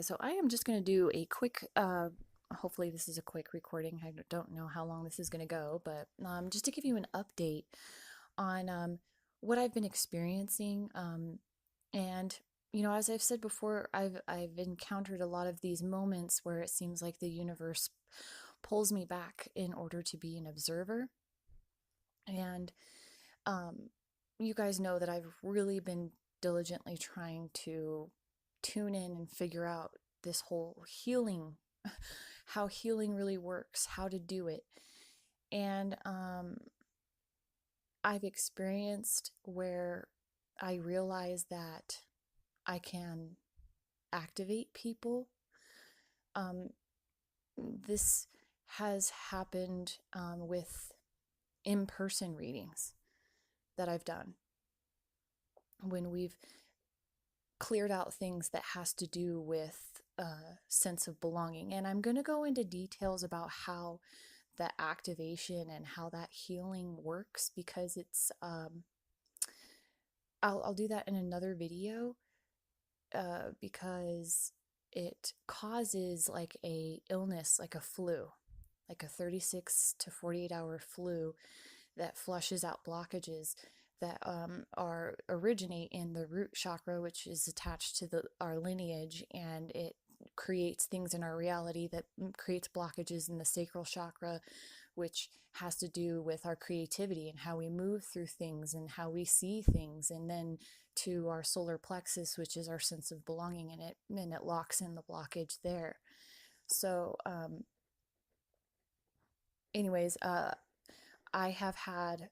So I am just going to do a quick, hopefully this is a quick recording. I don't know how long this is going to go, but just to give you an update on what I've been experiencing. And, as I've said before, I've encountered a lot of these moments where it seems like the universe pulls me back in order to be an observer. And um, you guys know that I've really been diligently trying to tune in and figure out this whole healing, how healing really works, how to do it. And I've experienced where I realize that I can activate people. Um, this has happened with in person readings that I've done when we've cleared out things that has to do with a sense of belonging. And I'm going to go into details about how that activation and how that healing works because it's I'll do that in another video because it causes like a illness, like a flu, like a 36 to 48 hour flu that flushes out blockages that are originate in the root chakra, which is attached to our lineage, and it creates things in our reality that creates blockages in the sacral chakra, which has to do with our creativity and how we move through things and how we see things, and then to our solar plexus, which is our sense of belonging, and it locks in the blockage there. So, anyways, I have had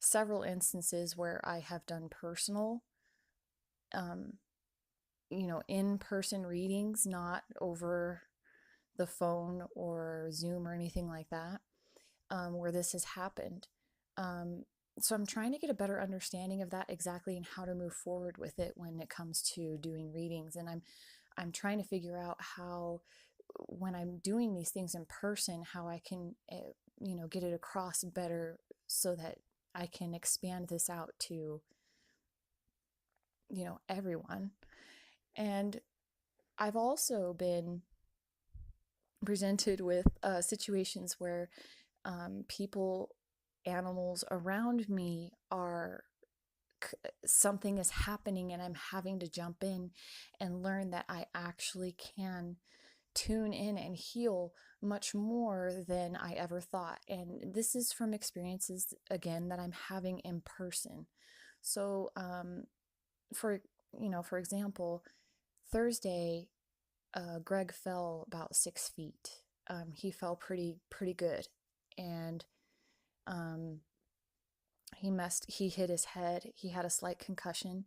several instances where I have done personal, um, in-person readings, not over the phone or Zoom or anything like that, where this has happened. So I'm trying to get a better understanding of that exactly and how to move forward with it when it comes to doing readings. And I'm trying to figure out how, when I'm doing these things in person, how I can, get it across better so that I can expand this out to, everyone. And I've also been presented with situations where people, animals around me are, something is happening and I'm having to jump in and learn that I actually can tune in and heal much more than I ever thought. And this is from experiences, again, that I'm having in person. So, for for example, Thursday, Greg fell about 6 feet. He fell pretty good, and um, he hit his head. He had a slight concussion,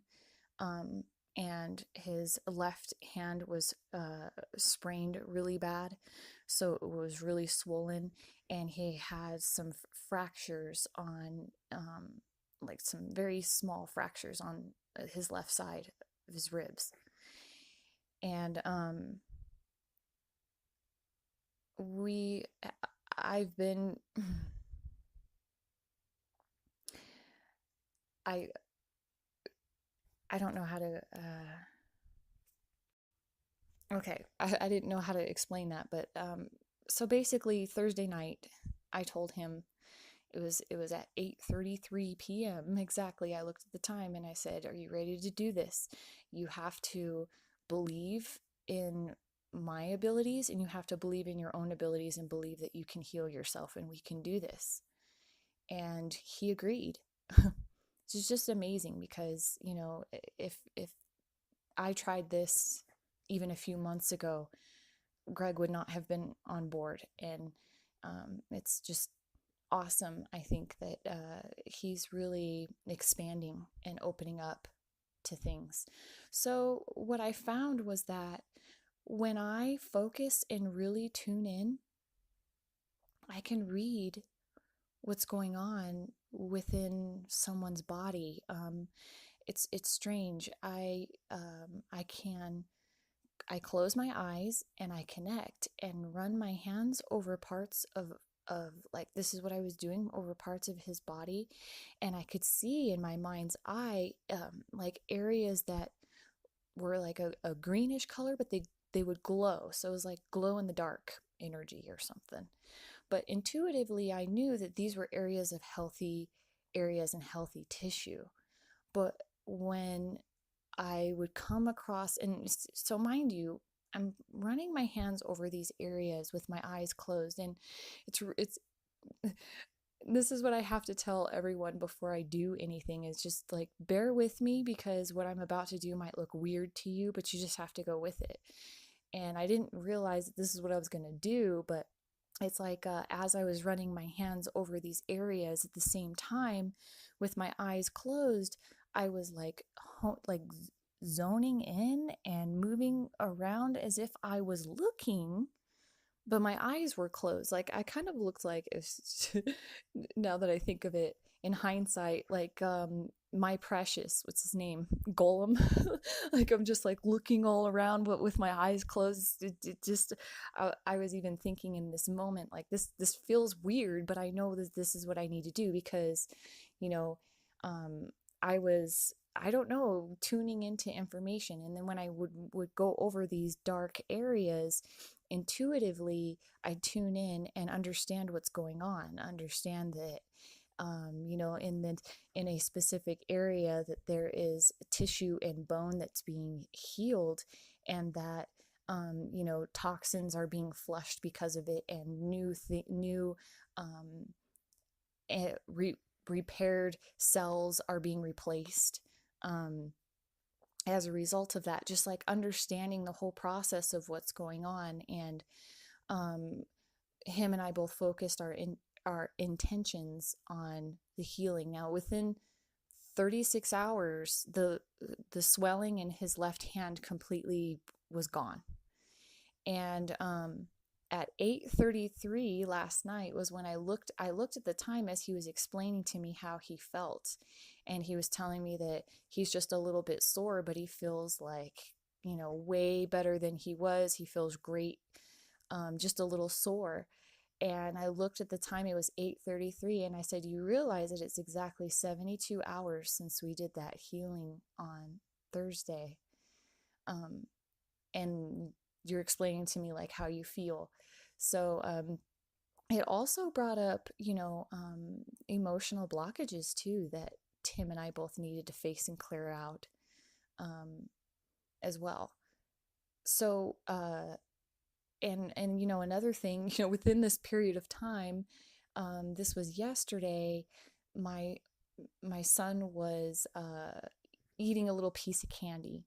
um, and his left hand was sprained really bad, so it was really swollen, and he had some fractures on, like some very small fractures on his left side of his ribs. And we I've been I I don't know how to okay, I didn't know how to explain that, but so basically Thursday night I told him it was at 8:33 p.m. exactly. I looked at the time and I said, "Are you ready to do this? You have to believe in my abilities, and you have to believe in your own abilities and believe that you can heal yourself and we can do this." And he agreed. It's just amazing because, if I tried this even a few months ago, Greg would not have been on board. And it's just awesome. I think that he's really expanding and opening up to things. So, what I found was that when I focus and really tune in, I can read what's going on within someone's body. It's strange. I close my eyes and I connect and run my hands over parts of like, this is what I was doing over parts of his body, and I could see in my mind's eye like areas that were like a greenish color, but they would glow. So it was like glow in the dark energy or something. But intuitively, I knew that these were areas of healthy areas and healthy tissue. But when I would come across, and so mind you, I'm running my hands over these areas with my eyes closed, and it's this is what I have to tell everyone before I do anything is just like bear with me, because what I'm about to do might look weird to you, but you just have to go with it. And I didn't realize that this is what I was going to do, but it's like as I was running my hands over these areas at the same time with my eyes closed, I was like zoning in and moving around as if I was looking, but my eyes were closed. Like I kind of looked like now that I think of it in hindsight, like my precious, what's his name, Golem. Like I'm just like looking all around, but with my eyes closed. It just, I was even thinking in this moment, like this feels weird, but I know that this is what I need to do because, you know, um, I was. I don't know, tuning into information. And then when I would go over these dark areas, intuitively I tune in and understand what's going on, understand that in a specific area that there is tissue and bone that's being healed, and that toxins are being flushed because of it, and new um, repaired cells are being replaced. Um, as a result of that, just like understanding the whole process of what's going on. And um, him and I both focused our intentions on the healing. Now, within 36 hours, the swelling in his left hand completely was gone. And at 8:33 last night was when I looked at the time as he was explaining to me how he felt, and he was telling me that he's just a little bit sore, but he feels like, way better than he was. He feels great, just a little sore. And I looked at the time, it was 8:33, and I said, "You realize that it's exactly 72 hours since we did that healing on Thursday." Um, and you're explaining to me like how you feel. So it also brought up, emotional blockages too that Tim and I both needed to face and clear out um, as well. So another thing, within this period of time, this was yesterday, my my son was eating a little piece of candy,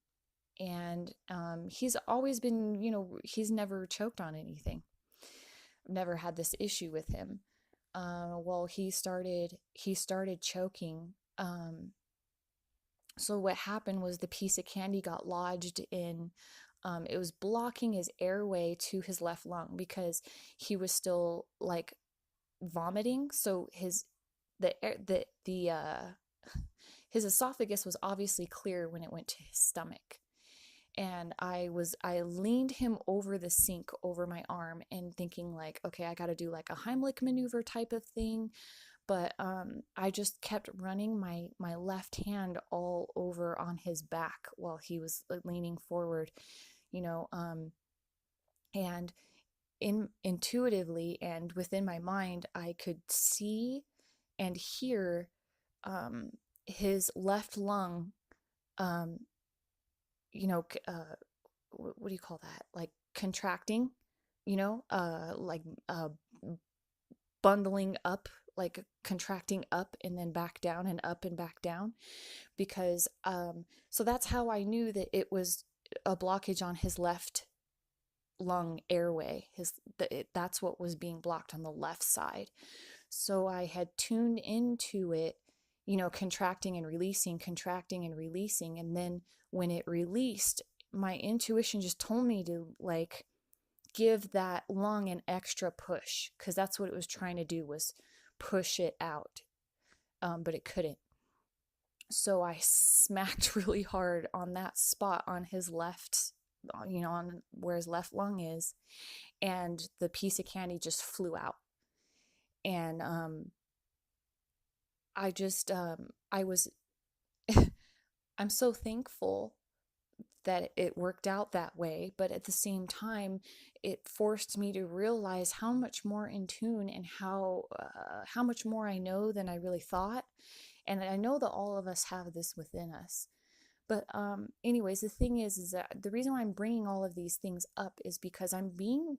and he's always been, he's never choked on anything. I've never had this issue with him. Well, he started choking. So what happened was the piece of candy got lodged in. It was blocking his airway to his left lung because he was still like vomiting. So his esophagus was obviously clear when it went to his stomach. And I leaned him over the sink over my arm and thinking like, okay, I got to do like a Heimlich maneuver type of thing. But I just kept running my left hand all over on his back while he was leaning forward, you know, and intuitively and within my mind, I could see and hear his left lung, um, you know, what do you call that? Like contracting, like bundling up, like contracting up and then back down and up and back down. Because so that's how I knew that it was a blockage on his left lung airway. That's what was being blocked on the left side. So I had tuned into it, contracting and releasing, and then when it released, my intuition just told me to like give that lung an extra push, because that's what it was trying to do, was push it out, but it couldn't. So I smacked really hard on that spot on his left, on where his left lung is, and the piece of candy just flew out. And I just I was I'm so thankful that it worked out that way, but at the same time, it forced me to realize how much more in tune and how much more I know than I really thought. And I know that all of us have this within us. But anyways, the thing is that the reason why I'm bringing all of these things up is because I'm being,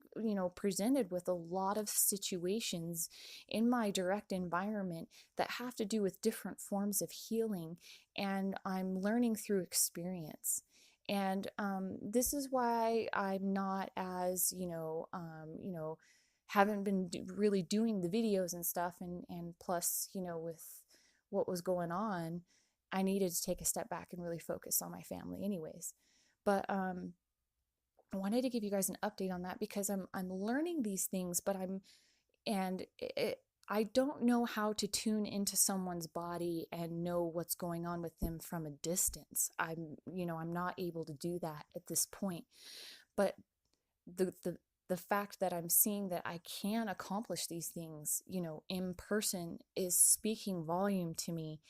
presented with a lot of situations in my direct environment that have to do with different forms of healing, and I'm learning through experience. And this is why I'm not as, haven't been really doing the videos and stuff, and plus, with what was going on, I needed to take a step back and really focus on my family anyways. But I wanted to give you guys an update on that because I'm learning these things, but and it, I don't know how to tune into someone's body and know what's going on with them from a distance. I'm not able to do that at this point. But the fact that I'm seeing that I can accomplish these things, in person is speaking volume to me.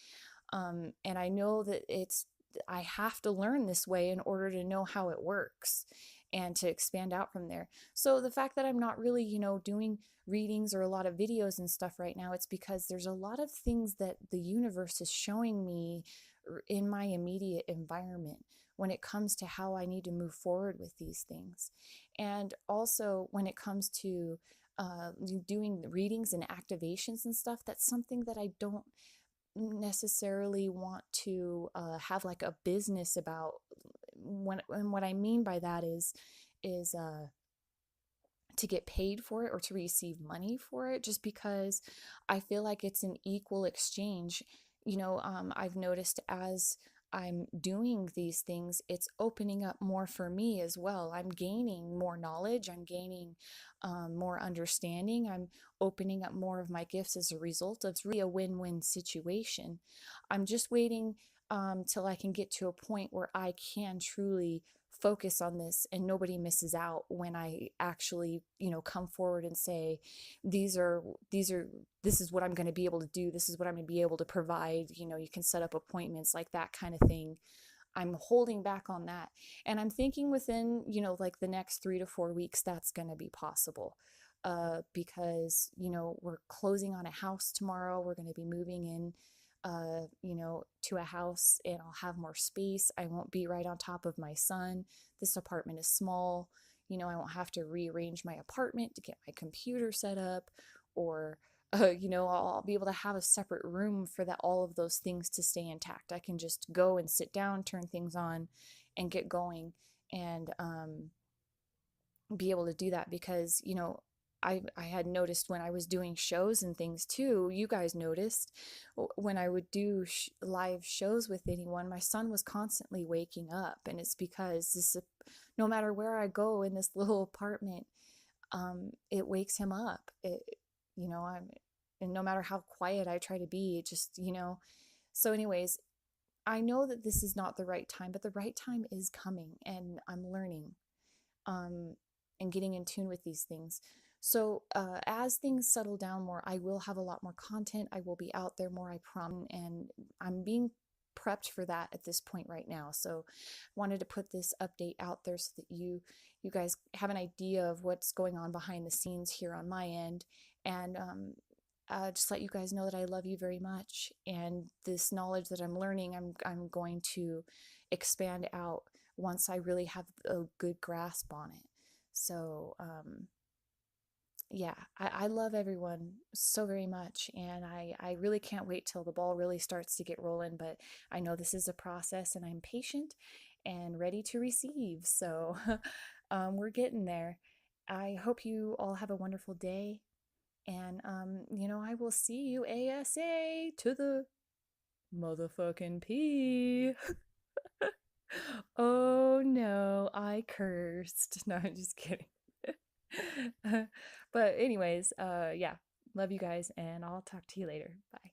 And I know that I have to learn this way in order to know how it works and to expand out from there. So the fact that I'm not really, doing readings or a lot of videos and stuff right now, it's because there's a lot of things that the universe is showing me in my immediate environment when it comes to how I need to move forward with these things. And also when it comes to doing readings and activations and stuff, that's something that I don't necessarily want to have like a business about. And what I mean by that is to get paid for it or to receive money for it, just because I feel like it's an equal exchange. I've noticed as I'm doing these things, it's opening up more for me as well. I'm gaining more knowledge, I'm gaining more understanding, I'm opening up more of my gifts as a result. It's really a win-win situation. I'm just waiting till I can get to a point where I can truly focus on this and nobody misses out when I actually, come forward and say, these are, this is what I'm going to be able to do. This is what I'm going to be able to provide. You can set up appointments, like that kind of thing. I'm holding back on that. And I'm thinking within, like the next 3 to 4 weeks, that's going to be possible. Because, we're closing on a house tomorrow. We're going to be moving in, to a house, and I'll have more space. I won't be right on top of my son. This apartment is small. I won't have to rearrange my apartment to get my computer set up, or I'll be able to have a separate room for that, all of those things to stay intact. I can just go and sit down, turn things on, and get going, and be able to do that because, I had noticed when I was doing shows and things too, you guys noticed when I would do live shows with anyone, my son was constantly waking up. And it's because no matter where I go in this little apartment, it wakes him up. And no matter how quiet I try to be, it just, so anyways, I know that this is not the right time, but the right time is coming, and I'm learning. Um, and getting in tune with these things. So as things settle down more, I will have a lot more content. I will be out there more, I promise. And I'm being prepped for that at this point right now. So wanted to put this update out there so that you guys have an idea of what's going on behind the scenes here on my end. And just let you guys know that I love you very much. And this knowledge that I'm learning, I'm going to expand out once I really have a good grasp on it. So, yeah, I love everyone so very much, and I really can't wait till the ball really starts to get rolling. But I know this is a process, and I'm patient and ready to receive. So, we're getting there. I hope you all have a wonderful day, and I will see you ASA to the motherfucking P. Oh no, I cursed. No, I'm just kidding. But anyways, yeah, love you guys, and I'll talk to you later. Bye.